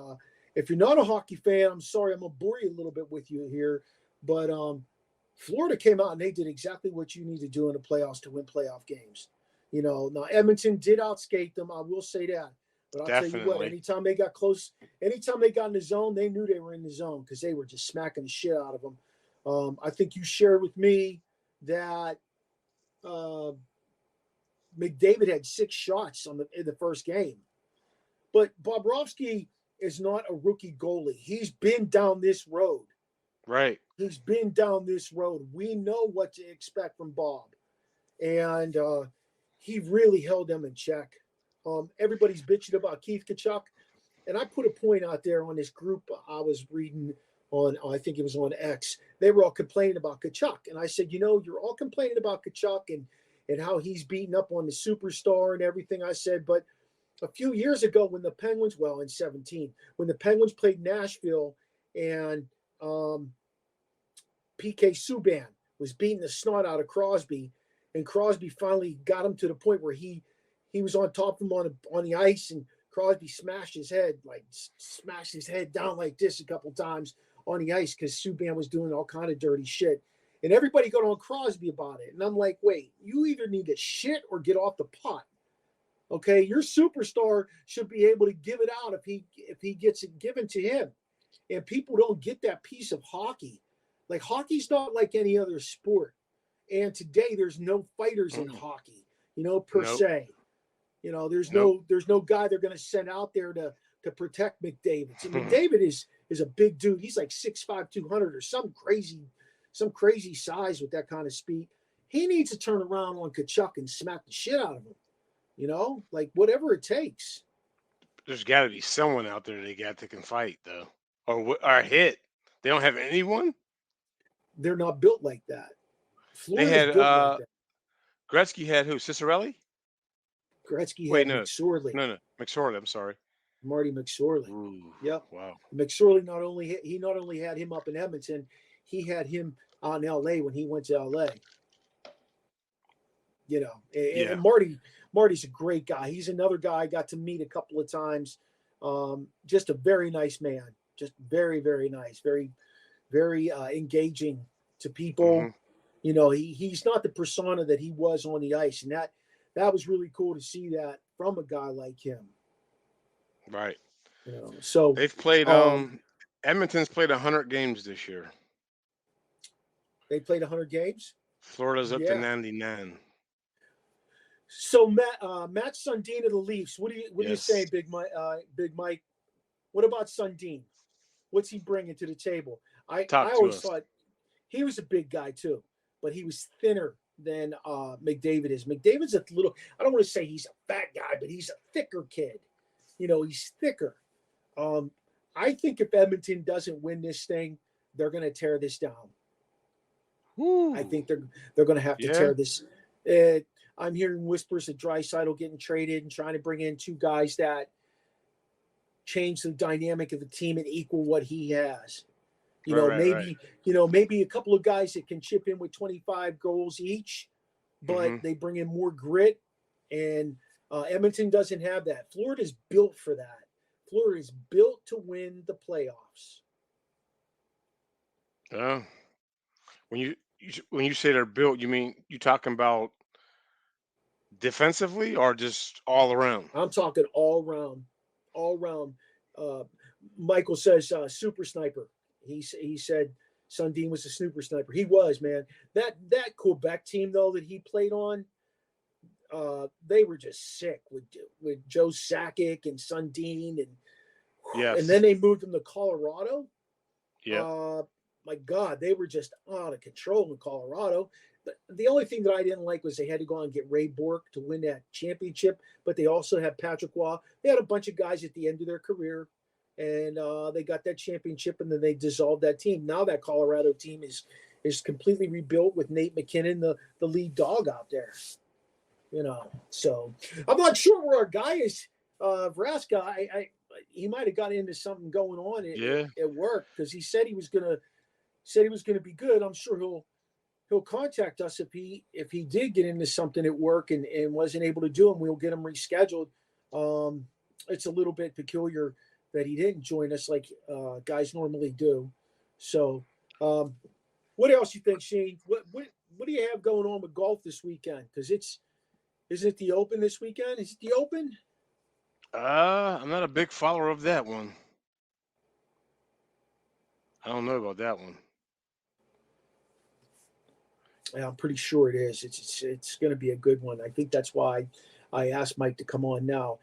if you're not a hockey fan, I'm sorry, I'm going to bore you a little bit with you here. But Florida came out and they did exactly what you need to do in the playoffs to win playoff games. Now Edmonton did outskate them. I will say that. But I'll tell you what, anytime they got close, anytime they got in the zone, they knew they were in the zone because they were just smacking the shit out of them. I think you shared with me that McDavid had 6 shots in the first game. But Bobrovsky is not a rookie goalie. He's been down this road. Right. He's been down this road. We know what to expect from Bob. And he really held them in check. Everybody's bitching about Keith Tkachuk. And I put a point out there on this group I was reading on, I think it was on X. They were all complaining about Tkachuk. And I said, you're all complaining about Tkachuk and how he's beating up on the superstar and everything. I said, but a few years ago when the Penguins, in 17, when the Penguins played Nashville and PK Subban was beating the snot out of Crosby, and Crosby finally got him to the point where he was on top of him on the ice, and Crosby smashed his head down like this a couple times on the ice because Subban was doing all kind of dirty shit. And everybody got on Crosby about it. And I'm like, wait, you either need to shit or get off the pot. Okay, your superstar should be able to give it out if he gets it given to him. And people don't get that piece of hockey. Like, hockey's not like any other sport. And today there's no fighters in hockey, per se. There's no guy they're going to send out there to protect McDavid. And McDavid is a big dude. He's like 6'5", 200 or some crazy size with that kind of speed. He needs to turn around on Tkachuk and smack the shit out of him. Like whatever it takes. There's got to be someone out there they got that can fight, though, or hit. They don't have anyone. They're not built like that. Florida's they had built like that. Gretzky had who? Cicerelli? Gretzky had McSorley. No, McSorley. I'm sorry, Marty McSorley. Ooh, yep. Wow. McSorley not only had him up in Edmonton, he had him out in L.A. when he went to L.A. And Marty's a great guy. He's another guy I got to meet a couple of times. Just a very nice man. Just very, very nice. Very, very engaging to people. Mm-hmm. He's not the persona that he was on the ice. And that was really cool to see that from a guy like him. Right. So they've played Edmonton's played 100 games this year. They played 100 games? Florida's up to 99. So Matt Sundin of the Leafs. What do you say, Big Mike? What about Sundin? What's he bringing to the table? I always thought he was a big guy too, but he was thinner than McDavid is. McDavid's a little. I don't want to say he's a fat guy, but he's a thicker kid. He's thicker. I think if Edmonton doesn't win this thing, they're going to tear this down. Ooh. I think they're going to have to tear this. I'm hearing whispers of Draisaitl getting traded and trying to bring in two guys that change the dynamic of the team and equal what he has. Maybe a couple of guys that can chip in with 25 goals each, but they bring in more grit. And Edmonton doesn't have that. Florida's built for that. Florida is built to win the playoffs. When you say they're built, you mean you talking about defensively or just all around? I'm talking all around. Michael says super sniper. He said Sundin was a super sniper. He was, man. That Quebec team though that he played on, they were just sick with Joe Sakic and Sundin and then they moved him to Colorado. Yeah. My God, they were just out of control in Colorado. But the only thing that I didn't like was they had to go out and get Ray Bourque to win that championship. But they also had Patrick Waugh. They had a bunch of guys at the end of their career, and they got that championship, and then they dissolved that team. Now that Colorado team is completely rebuilt with Nate McKinnon, the lead dog out there. So I'm not sure where our guy is. Vraska, he might have got into something going on at work because he said he was gonna be good. I'm sure he'll contact us if he did get into something at work and wasn't able to do it. We'll get him rescheduled. It's a little bit peculiar that he didn't join us like guys normally do. So what else you think, Shane? What do you have going on with golf this weekend? Because isn't it the Open this weekend? Is it the Open? I'm not a big follower of that one. I don't know about that one. Yeah, I'm pretty sure it is. It's going to be a good one. I think that's why I asked Mike to come on now.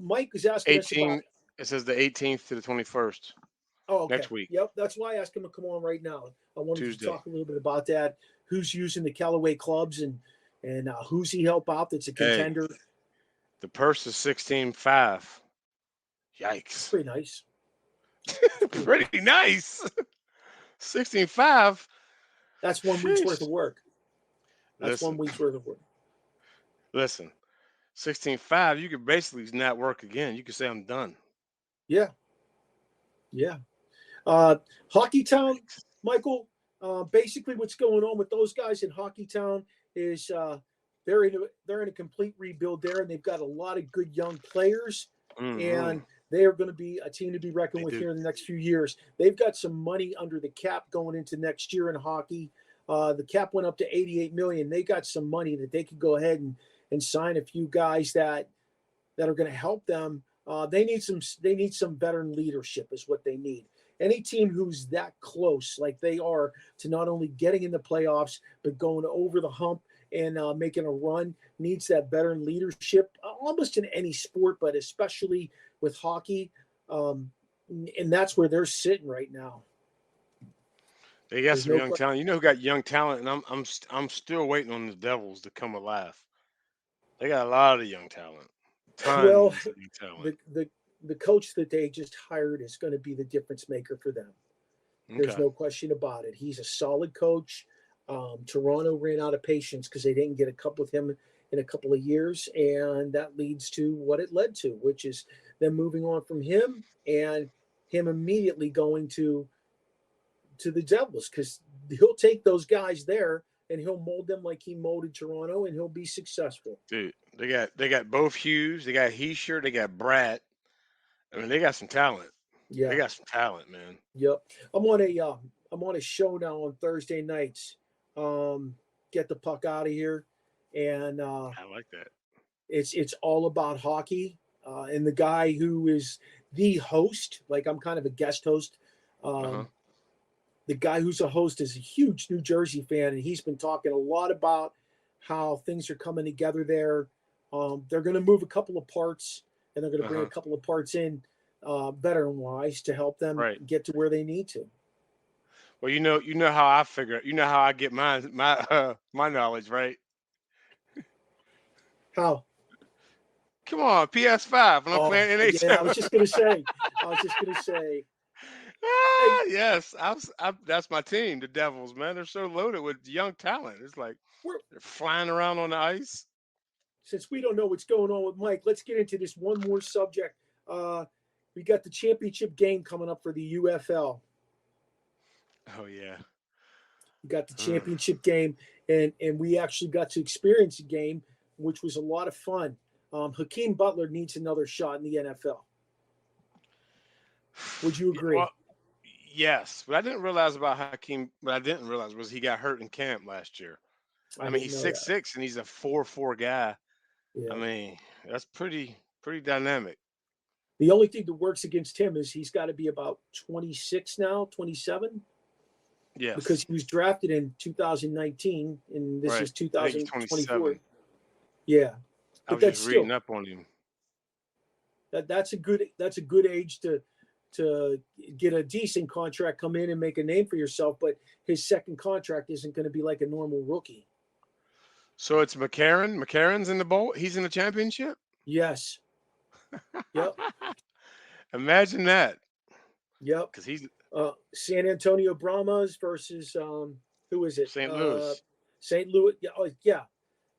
Mike was asking us about. It says the 18th to the 21st. Oh, okay. Next week. Yep. That's why I asked him to come on right now. I wanted Tuesday. to talk a little bit about that. Who's using the Callaway clubs and who's he help out that's a contender. Hey, the purse is 16.5. Yikes. Pretty nice. Pretty nice. 16.5. That's 1 week's worth of work. That's Listen, 1 week's worth of work. Listen, 16.5, you could basically not work again. You could say I'm done. Yeah. Yeah. Hockey Town, Michael, basically what's going on with those guys in Hockey Town is they're in a complete rebuild there, and they've got a lot of good young players, and they are going to be a team to be reckoned with here in the next few years. They've got some money under the cap going into next year in hockey. The cap went up to $88 million. They got some money that they could go ahead and sign a few guys that are going to help them. They need some veteran leadership is what they need. Any team who's that close, like they are, to not only getting in the playoffs, but going over the hump and making a run, needs that veteran leadership, almost in any sport, but especially with hockey. And that's where they're sitting right now. They got some young talent. You know who got young talent, and I'm still waiting on the Devils to come alive. They got a lot of young talent. Tons of young talent. The coach that they just hired is going to be the difference maker for them. There's no question about it. He's a solid coach. Toronto ran out of patience because they didn't get a cup with him in a couple of years, and that leads to what it led to, which is them moving on from him and him immediately going to the Devils, because he'll take those guys there and he'll mold them like he molded Toronto, and he'll be successful. Dude, they got both Hughes, they got Heischer, they got Bratt. I mean, they got some talent. Yeah, they got some talent, man. Yep. I'm on a show now on Thursday nights. Get the puck out of here, and I like that. It's all about hockey, and the guy who is the host, like I'm kind of a guest host. The guy who's a host is a huge New Jersey fan, and he's been talking a lot about how things are coming together there. They're going to move a couple of parts, and they're going to bring a couple of parts in, veteran-wise, to help them get to where they need to. Well, you know how I figure. You know how I get my knowledge, right? How? Come on, PS5. When I'm playing NHL. Yeah, I was just going to say. Yes, that's my team, the Devils, man. They're so loaded with young talent. It's like they're flying around on the ice. Since we don't know what's going on with Mike, let's get into this one more subject. We got the championship game coming up for the UFL. Oh, yeah. We got the championship game, and we actually got to experience a game, which was a lot of fun. Haleem Butler needs another shot in the NFL. Would you agree? Well, yes, but I didn't realize about Haleem. What I didn't realize was he got hurt in camp last year. I mean, he's 6'6" and he's a 4'4" guy. Yeah. I mean, that's pretty dynamic. The only thing that works against him is he's got to be about 26 now, 27. Yes. Because he was drafted in 2019, and this is 2024. Yeah. But I was just reading up on him. That's a good age to get a decent contract, come in and make a name for yourself, but his second contract isn't going to be like a normal rookie. So it's McCarron. McCarron's in the bowl. He's in the championship? Yes. Yep. Imagine that. Yep. Because he's San Antonio Brahmas versus who is it? St. Louis. St. Louis. Yeah,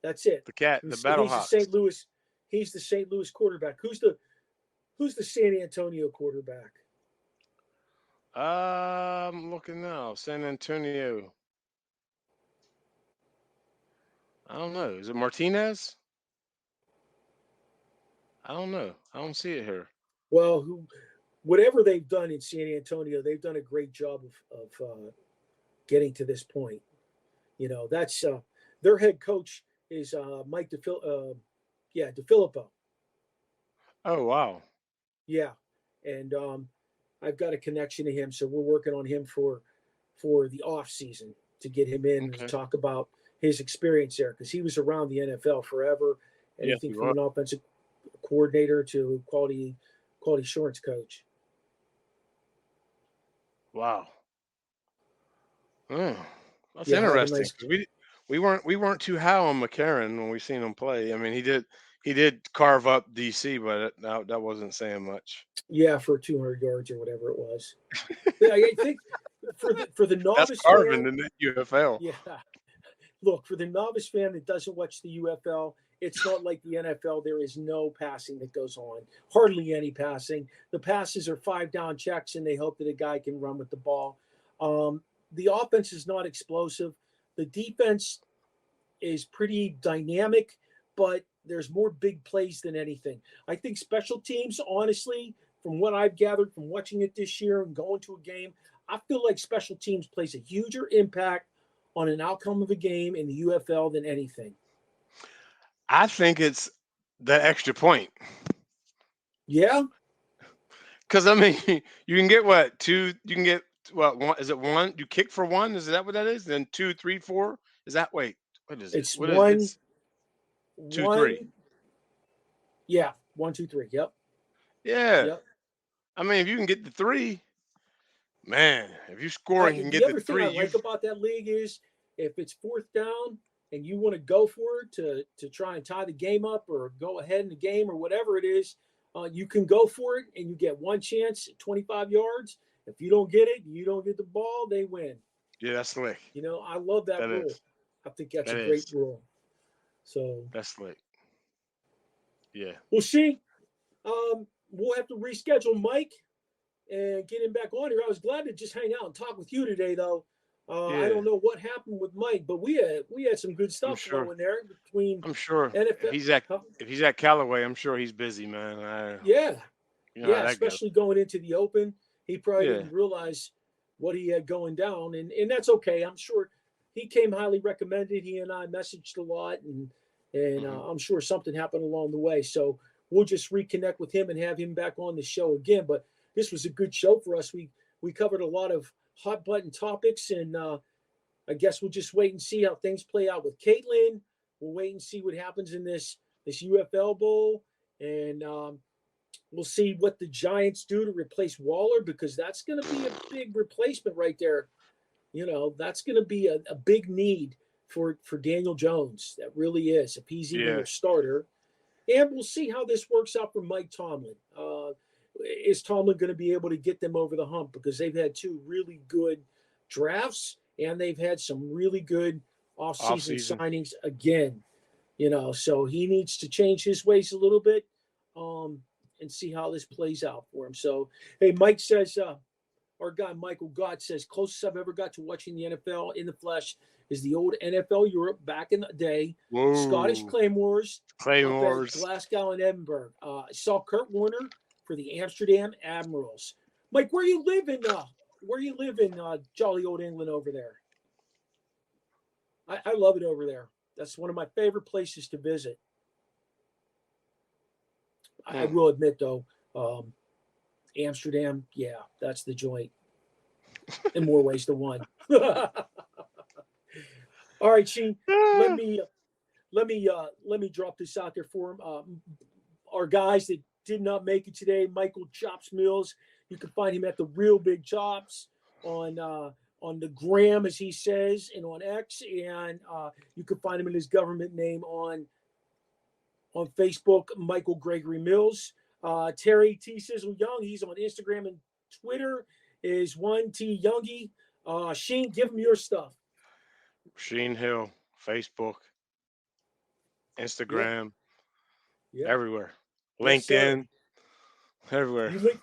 that's it. The Battle Hawks. St. Louis. He's the St. Louis quarterback. Who's the San Antonio quarterback? I'm looking now. San Antonio. I don't know. Is it Martinez? I don't know. I don't see it here. Well, whatever they've done in San Antonio, they've done a great job of getting to this point. You know, that's their head coach is Mike DeFilippo. Oh, wow. Yeah, and I've got a connection to him, so we're working on him for the off season to get him in to talk about his experience there, because he was around the NFL forever. Anything from an offensive coordinator to quality assurance coach. Wow. Oh, that's Yeah, have a interesting. nice. 'Cause we weren't too high on McCarron when we seen him play. I mean, he did carve up DC, but that wasn't saying much. Yeah, for 200 yards or whatever it was. I think for the That's novice carving fan, in the UFL. yeah. Look, for the novice fan that doesn't watch the UFL, it's not like the NFL. There is no passing that goes on, hardly any passing. The passes are 5-down checks, and they hope that a guy can run with the ball. The offense is not explosive. The defense is pretty dynamic, but there's more big plays than anything. I think special teams, honestly, from what I've gathered from watching it this year and going to a game, I feel like special teams plays a huger impact on an outcome of a game in the UFL than anything. I think it's the extra point. Yeah, Because I mean, you can get what two? You can get what one? Is it one? You kick for one? Is that what that is? Then 2, 3, 4. Is that wait? What is it? it's What is it's 2, 3? one. Yeah, 1, 2, 3. Yep, Yeah. yep. I mean, if you can get the 3, man. If you score and you can The get the other thing I 3, like about that league is if it's 4th down and you want to go for it to try and tie the game up or go ahead in the game or whatever it is, you can go for it and you get one chance at 25 yards. If you don't get it, you don't get the ball, they win. yeah, that's slick. I love that That rule. is. I think that's That a great is. rule. So That's slick. Yeah. we'll see. We'll have to reschedule Mike and get him back on here. I was glad to just hang out and talk with you today, though. I Yeah. don't know what happened with Mike, but we had some good stuff sure. flowing there between I'm sure NFL. if he's at Callaway, I'm sure he's busy, man. Yeah, You know how yeah, that goes. especially going into the Open, he probably Yeah. didn't realize what he had going down, and that's okay. I'm sure he came highly recommended. He and I messaged a lot, and I'm sure something happened along the way. So we'll just reconnect with him and have him back on the show again. But this was a good show for us. We covered a lot of hot button topics, and I guess we'll just wait and see how things play out with Caitlin. We'll wait and see what happens in this UFL Bowl, and we'll see what the Giants do to replace Waller, because that's going to be a big replacement right there. That's going to be a big need for Daniel Jones. That really is, if he's even Yeah. your starter. And we'll see how this works out for Mike Tomlin. Is Tomlin going to be able to get them over the hump? Because they've had 2 really good drafts, and they've had some really good offseason signings again. So he needs to change his ways a little bit and see how this plays out for him. So, hey, Mike says, our guy Michael Gott says, closest I've ever got to watching the NFL in the flesh is the old NFL Europe back in the day. Whoa. Scottish Claymores. Claymores. Glasgow and Edinburgh. I saw Kurt Warner for the Amsterdam Admirals. Mike, where you live in jolly old England over there? I love it over there. That's one of my favorite places to visit. I will admit, though, Amsterdam, yeah, that's the joint in more ways than one. All right, Sheen, let me drop this out there for him. Our guys that did not make it today, Michael Chops Mills. You can find him at the Real Big Chops on the gram, as he says, and on X, and you can find him in his government name on Facebook, Michael Gregory Mills. Terry T. Sizzle Young, he's on Instagram and Twitter, is 1T Youngie. Sheen, give him your stuff. Sheen Hill, Facebook, Instagram, everywhere. Yes, LinkedIn, everywhere. You link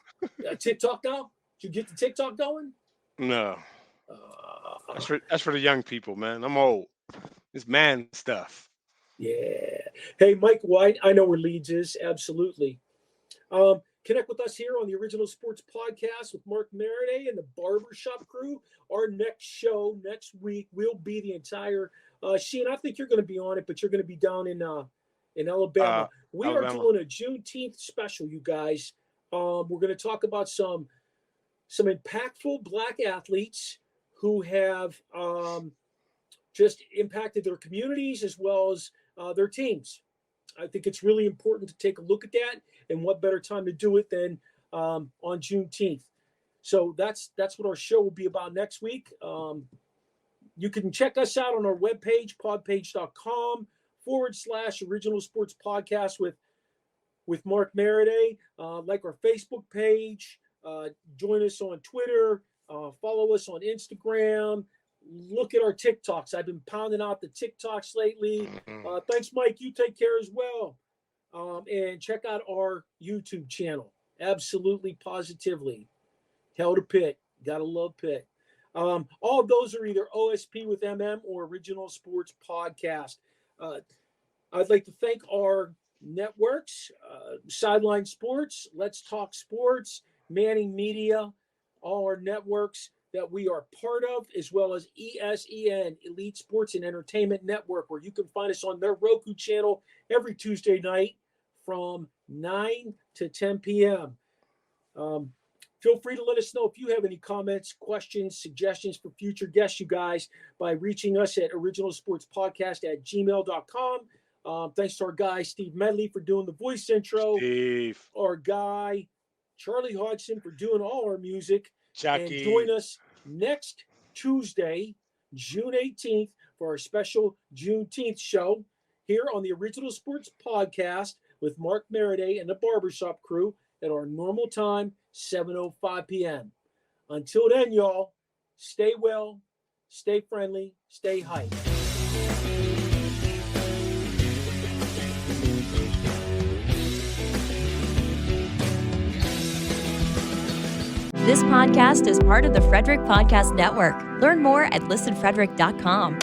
TikTok now? Did you get the TikTok going? No. That's for the young people, man. I'm old. It's man stuff. Yeah. Hey, Mike White, I know where Leeds is. Absolutely. Connect with us here on the Original Sports Podcast with Mark Maradei and the Barbershop crew. Our next show next week will be the entire Sheen, I think you're going to be on it, but you're going to be down in Alabama. We are doing a Juneteenth special, you guys. We're going to talk about some impactful Black athletes who have just impacted their communities as well as their teams. I think it's really important to take a look at that, and what better time to do it than on Juneteenth. So that's what our show will be about next week. You can check us out on our webpage, podpage.com/Original Sports Podcast with Mark Maradei. Like our Facebook page. Join us on Twitter. Follow us on Instagram. Look at our TikToks. I've been pounding out the TikToks lately. Thanks, Mike. You take care as well. And check out our YouTube channel. Absolutely, positively. Hell to Pitt. Gotta love Pitt. All of those are either OSP with MM or Original Sports Podcast. I'd like to thank our networks, Sideline Sports, Let's Talk Sports, Manning Media, all our networks that we are part of, as well as ESEN, Elite Sports and Entertainment Network, where you can find us on their Roku channel every Tuesday night from 9 to 10 p.m. Feel free to let us know if you have any comments, questions, suggestions for future guests, you guys, by reaching us at originalsportspodcast@gmail.com. Thanks to our guy, Steve Medley, for doing the voice intro. Steve. Our guy, Charlie Hodgson, for doing all our music. Jackie. And join us next Tuesday, June 18th, for our special Juneteenth show here on the Original Sports Podcast with Mark Maradei and the Barbershop crew at our normal time, 7:05 p.m. Until then, y'all, stay well, stay friendly, stay hyped. This podcast is part of the Frederick Podcast Network. Learn more at listenfrederick.com.